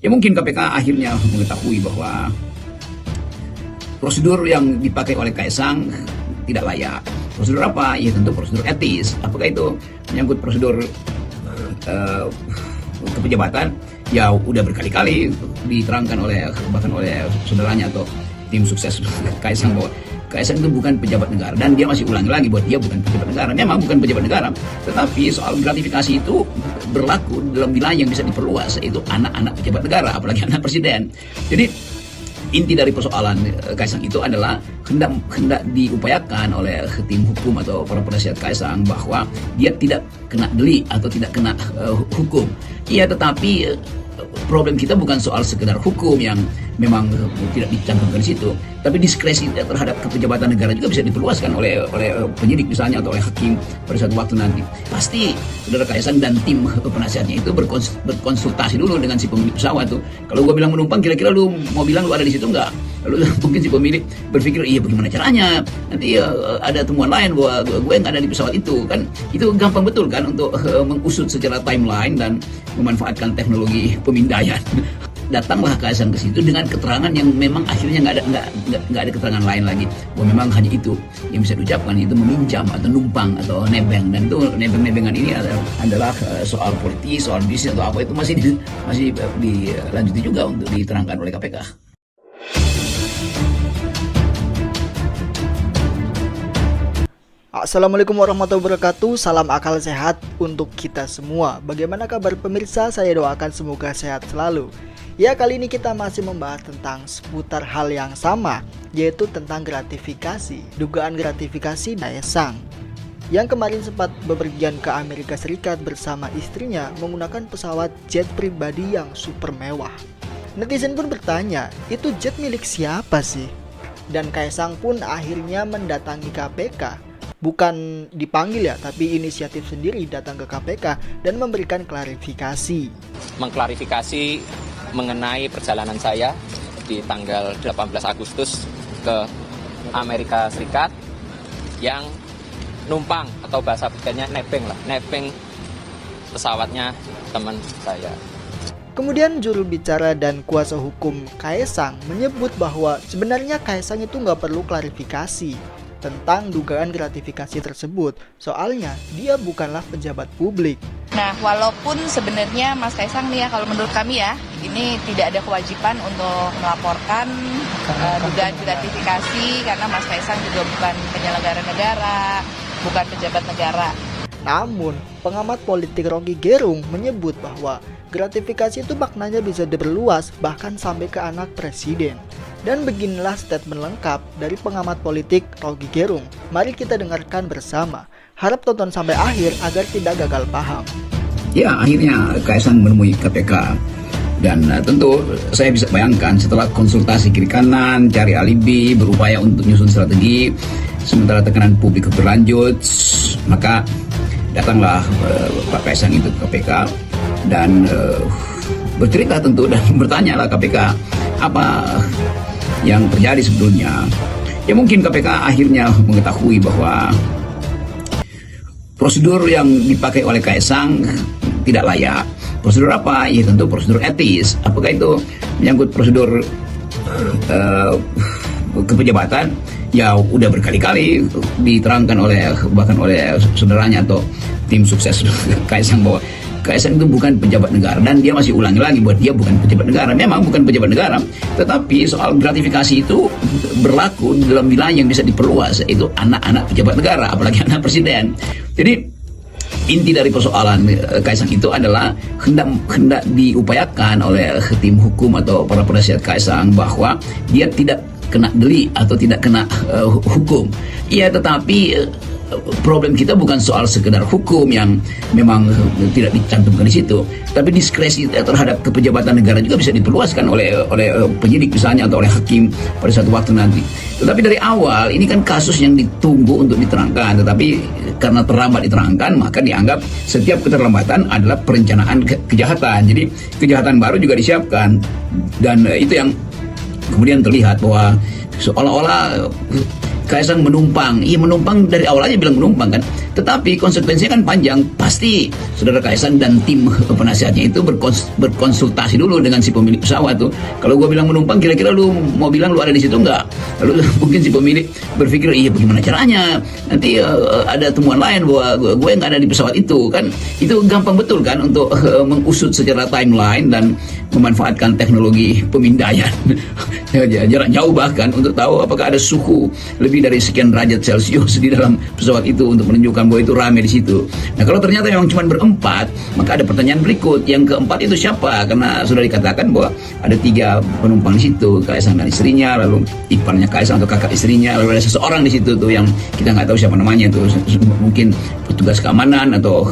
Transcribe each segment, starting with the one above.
Ya mungkin KPK akhirnya mengetahui bahwa prosedur yang dipakai oleh Kaisang tidak layak. Prosedur apa? Ya tentu prosedur etis. Apakah itu menyangkut prosedur kepejabatan? Ya udah berkali-kali diterangkan oleh bahkan oleh saudaranya atau tim sukses Kaisang bahwa Kaisang itu bukan pejabat negara, dan dia masih ulangi lagi bahwa dia bukan pejabat negara. Memang bukan pejabat negara, tetapi soal gratifikasi itu berlaku dalam wilayah yang bisa diperluas, yaitu anak-anak pejabat negara, apalagi anak presiden. Jadi inti dari persoalan Kaisang itu adalah hendak diupayakan oleh tim hukum atau para penasihat Kaisang bahwa dia tidak kena delik atau tidak kena hukum. Iya, tetapi problem kita bukan soal sekedar hukum yang memang tidak dicantumkan di situ, tapi diskresi terhadap kepejabatan negara juga bisa diperluaskan oleh penyidik misalnya atau oleh hakim pada suatu waktu nanti. Pasti saudara Kaisang dan tim penasihatnya itu berkonsultasi dulu dengan si pemilik pesawat tuh. Kalau gua bilang menumpang, kira-kira lu mau bilang lu ada di situ nggak? Lalu mungkin si pemilik berpikir, iya bagaimana caranya? Nanti ada temuan lain bahwa gue yang ada di pesawat itu kan. Itu gampang betul kan untuk mengusut secara timeline dan memanfaatkan teknologi pemindaian. Datanglah Kaisang ke situ dengan keterangan yang memang akhirnya nggak ada keterangan lain lagi, bahwa memang hanya itu yang bisa diucapkan, itu meminjam atau numpang atau nebeng. Dan itu nebeng-nebengan ini adalah soal politis, soal bisnis atau apa, itu masih dilanjuti juga untuk diterangkan oleh KPK. Assalamualaikum warahmatullahi wabarakatuh. Salam akal sehat untuk kita semua. Bagaimana kabar pemirsa? Saya doakan semoga sehat selalu. Ya, kali ini kita masih membahas tentang seputar hal yang sama, yaitu tentang gratifikasi. Dugaan gratifikasi Kaisang yang kemarin sempat bepergian ke Amerika Serikat bersama istrinya menggunakan pesawat jet pribadi yang super mewah. Netizen pun bertanya, itu jet milik siapa sih? Dan Kaisang pun akhirnya mendatangi KPK. Bukan dipanggil ya, tapi inisiatif sendiri datang ke KPK dan memberikan klarifikasi. Mengklarifikasi mengenai perjalanan saya di tanggal 18 Agustus ke Amerika Serikat yang numpang, atau bahasa bedanya nebeng pesawatnya teman saya. Kemudian juru bicara dan kuasa hukum Kaisang menyebut bahwa sebenarnya Kaisang itu nggak perlu klarifikasi tentang dugaan gratifikasi tersebut, soalnya dia bukanlah pejabat publik. Nah, walaupun sebenarnya Mas Kaisang nih ya, kalau menurut kami ya, ini tidak ada kewajiban untuk melaporkan dugaan gratifikasi karena Mas Kaisang juga bukan penyelenggara negara, bukan pejabat negara. Namun, pengamat politik Rocky Gerung menyebut bahwa gratifikasi itu maknanya bisa diperluas bahkan sampai ke anak presiden. Dan beginilah statement lengkap dari pengamat politik Rocky Gerung. Mari kita dengarkan bersama. Harap tonton sampai akhir agar tidak gagal paham. Ya, akhirnya Kaisang menemui KPK. Dan tentu saya bisa bayangkan setelah konsultasi kiri kanan, cari alibi, berupaya untuk menyusun strategi, sementara tekanan publik berlanjut, maka datanglah Pak Kaisang itu ke KPK dan bercerita tentu, dan bertanyalah KPK apa yang terjadi sebelumnya. Ya mungkin KPK akhirnya mengetahui bahwa prosedur yang dipakai oleh Kaisang tidak layak. Prosedur apa? Ya tentu prosedur etis. Apakah itu menyangkut prosedur kepejabatan? Ya udah berkali-kali diterangkan oleh bahkan oleh saudaranya atau tim sukses Kaisang bahwa Kaisang itu bukan pejabat negara, dan dia masih ulangi lagi bahwa dia bukan pejabat negara. Memang bukan pejabat negara, tetapi soal gratifikasi itu berlaku dalam wilayah yang bisa diperluas, yaitu anak-anak pejabat negara, apalagi anak presiden. Jadi inti dari persoalan Kaisang itu adalah hendak diupayakan oleh tim hukum atau para penasihat Kaisang bahwa dia tidak kena delik atau tidak kena hukum. Iya, tetapi problem kita bukan soal sekedar hukum yang memang tidak dicantumkan di situ, tapi diskresi terhadap kepejabatan negara juga bisa diperluaskan oleh penyidik misalnya atau oleh hakim pada suatu waktu nanti. Tetapi dari awal ini kan kasus yang ditunggu untuk diterangkan, tetapi karena terlambat diterangkan, maka dianggap setiap keterlambatan adalah perencanaan kejahatan. Jadi kejahatan baru juga disiapkan, dan itu yang kemudian terlihat bahwa seolah-olah Kaisang menumpang. Iya, menumpang dari awal aja bilang menumpang kan. Tetapi konsekuensinya kan panjang. Pasti saudara Kaisang dan tim penasihatnya itu berkonsultasi dulu dengan si pemilik pesawat tuh. Kalau gue bilang menumpang, kira-kira lu mau bilang lu ada di situ enggak? Lalu mungkin si pemilik berpikir, iya bagaimana caranya? Nanti ada temuan lain bahwa gue nggak ada di pesawat itu kan. Itu gampang betul kan untuk mengusut secara timeline dan memanfaatkan teknologi pemindaian jarak jauh bahkan untuk tahu apakah ada suhu lebih dari sekian derajat Celcius di dalam pesawat itu untuk menunjukkan bahwa itu rame di situ. Nah, kalau ternyata memang cuma berempat, maka ada pertanyaan berikut. Yang keempat itu siapa? Karena sudah dikatakan bahwa ada 3 penumpang di situ, Kaisang dan istrinya, lalu iparnya Kaisang atau kakak istrinya, lalu ada seseorang di situ tuh yang kita nggak tahu siapa namanya tuh, mungkin petugas keamanan atau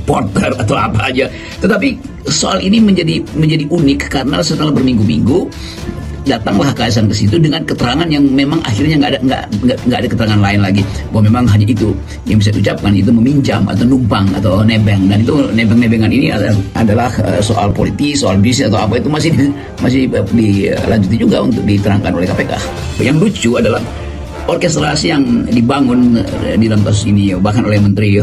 porter atau apa aja. Tetapi soal ini menjadi unik karena setelah berminggu-minggu datanglah Kaisang ke situ dengan keterangan yang memang akhirnya nggak ada keterangan lain lagi bahwa memang hanya itu yang bisa diucapkan, itu meminjam atau numpang atau nebeng. Dan itu nebeng-nebengan ini adalah soal politis, soal bisnis atau apa, itu masih dilanjuti juga untuk diterangkan oleh KPK. Yang lucu adalah orkestrasi yang dibangun di dalam kasus ini bahkan oleh Menteri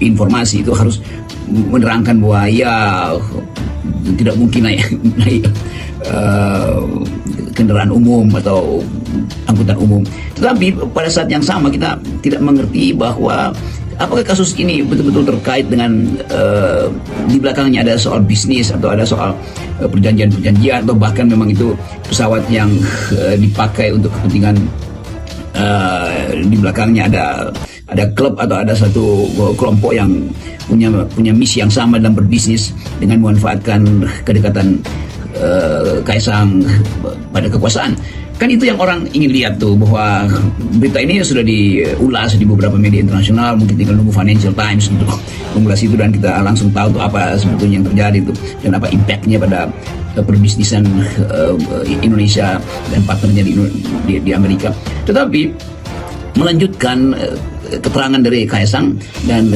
Informasi itu harus menerangkan bahwa ya tidak mungkin naik kendaraan umum atau angkutan umum. Tetapi pada saat yang sama kita tidak mengerti bahwa apakah kasus ini betul-betul terkait dengan di belakangnya ada soal bisnis atau ada soal perjanjian-perjanjian atau bahkan memang itu pesawat yang dipakai untuk kepentingan di belakangnya ada klub atau ada satu kelompok yang punya misi yang sama dalam berbisnis dengan memanfaatkan kedekatan Kaisang pada kekuasaan. Kan itu yang orang ingin lihat tuh, bahwa berita ini sudah diulas di beberapa media internasional, mungkin tinggal nunggu Financial Times untuk mengulas itu dan kita langsung tahu tuh apa sebetulnya yang terjadi tuh dan apa impactnya pada perbisnisan Indonesia dan partnernya di Amerika. Tetapi melanjutkan keterangan dari Kaisang dan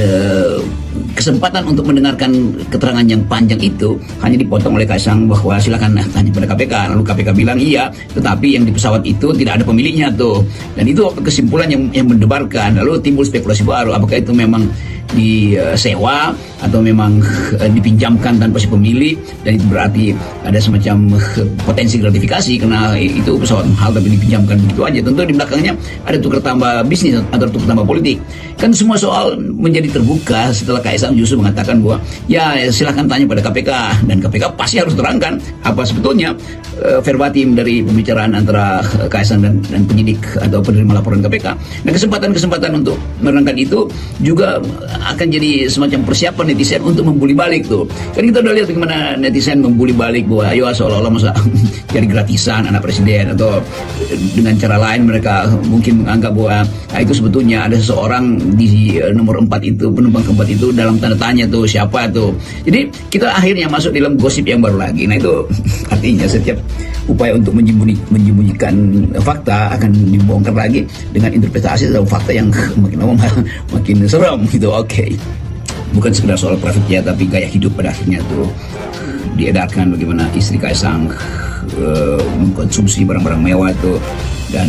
kesempatan untuk mendengarkan keterangan yang panjang itu hanya dipotong oleh Kaisang bahwa silakan tanya pada KPK. Lalu KPK bilang iya, tetapi yang di pesawat itu tidak ada pemiliknya tuh. Dan itu kesimpulan yang mendebarkan. Lalu timbul spekulasi baru, apakah itu memang disewa atau memang dipinjamkan tanpa si pemilik, dan itu berarti ada semacam potensi gratifikasi karena itu pesawat mahal tapi dipinjamkan begitu aja. Tentu di belakangnya ada tukar tambah bisnis atau tukar tambah politik. Kan semua soal menjadi terbuka setelah Kaisang justru mengatakan bahwa ya silahkan tanya pada KPK, dan KPK pasti harus terangkan apa sebetulnya verbatim dari pembicaraan antara Kaisang dan penyidik atau penerima laporan KPK. Nah, kesempatan-kesempatan untuk menerangkan itu juga akan jadi semacam persiapan netizen untuk membuli balik tuh. Kan kita udah lihat bagaimana netizen membuli balik bahwa ayo seolah-olah masa jadi gratisan anak presiden, atau dengan cara lain mereka mungkin menganggap bahwa itu sebetulnya ada seseorang di nomor 4 itu, penumpang keempat itu dalam tanda tanya tuh siapa tuh. Jadi kita akhirnya masuk dalam gosip yang baru lagi. Nah, itu artinya setiap upaya untuk menyembunyikan fakta akan dibongkar lagi dengan interpretasi atau fakta yang makin lama makin seram gitu. Oke. Bukan sekedar soal private jet, tapi gaya hidup pada akhirnya tuh diedarkan bagaimana istri Kaisang mengkonsumsi barang-barang mewah tuh, dan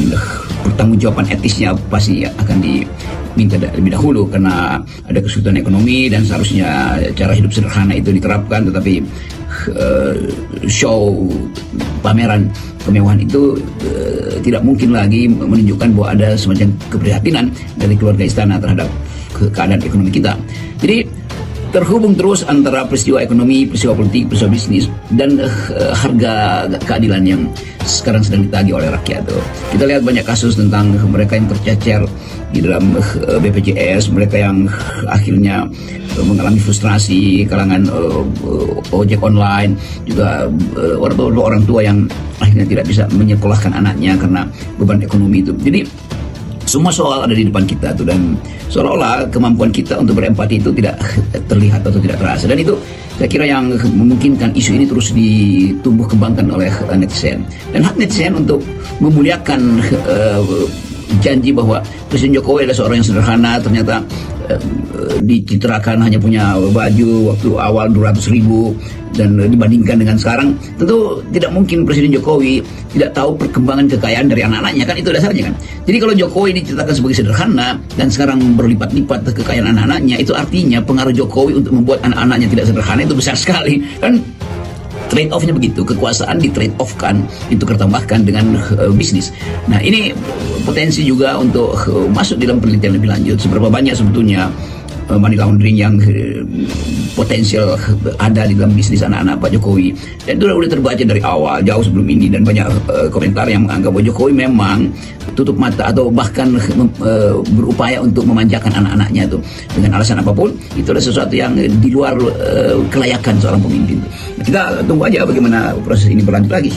pertanggungjawaban etisnya pasti akan diminta lebih dahulu karena ada kesulitan ekonomi dan seharusnya cara hidup sederhana itu diterapkan, tetapi show pameran kemewahan itu tidak mungkin lagi menunjukkan bahwa ada semacam keprihatinan dari keluarga istana terhadap keadaan ekonomi kita. Jadi terhubung terus antara peristiwa ekonomi, peristiwa politik, peristiwa bisnis, dan harga keadilan yang sekarang sedang ditagih oleh rakyat. Kita lihat banyak kasus tentang mereka yang tercecer di dalam BPJS, mereka yang akhirnya mengalami frustrasi, kalangan ojek online, juga orang tua yang akhirnya tidak bisa menyekolahkan anaknya karena beban ekonomi itu. Jadi semua soal ada di depan kita tuh, dan seolah-olah kemampuan kita untuk berempati itu tidak terlihat atau tidak terasa, dan itu saya kira yang memungkinkan isu ini terus ditumbuh kembangkan oleh netizen. Dan hak netizen untuk memuliakan janji bahwa Presiden Jokowi adalah seorang yang sederhana, ternyata dicitrakan hanya punya baju waktu awal 200.000 dan dibandingkan dengan sekarang, tentu tidak mungkin Presiden Jokowi tidak tahu perkembangan kekayaan dari anak-anaknya, kan itu dasarnya kan. Jadi kalau Jokowi diceritakan sebagai sederhana dan sekarang berlipat-lipat kekayaan anak-anaknya, itu artinya pengaruh Jokowi untuk membuat anak-anaknya tidak sederhana itu besar sekali kan. Trade off-nya begitu, kekuasaan di trade off-kan, ditukar-tambahkan dengan bisnis. Nah ini potensi juga untuk masuk dalam penelitian lebih lanjut, seberapa banyak sebetulnya money laundering yang potensial ada di dalam bisnis anak-anak Pak Jokowi. Dan itu sudah terbaca dari awal, jauh sebelum ini, dan banyak komentar yang menganggap bahwa Jokowi memang tutup mata atau bahkan berupaya untuk memanjakan anak-anaknya itu dengan alasan apapun. Itu adalah sesuatu yang di luar kelayakan seorang pemimpin. Nah, kita tunggu aja bagaimana proses ini berlanjut lagi.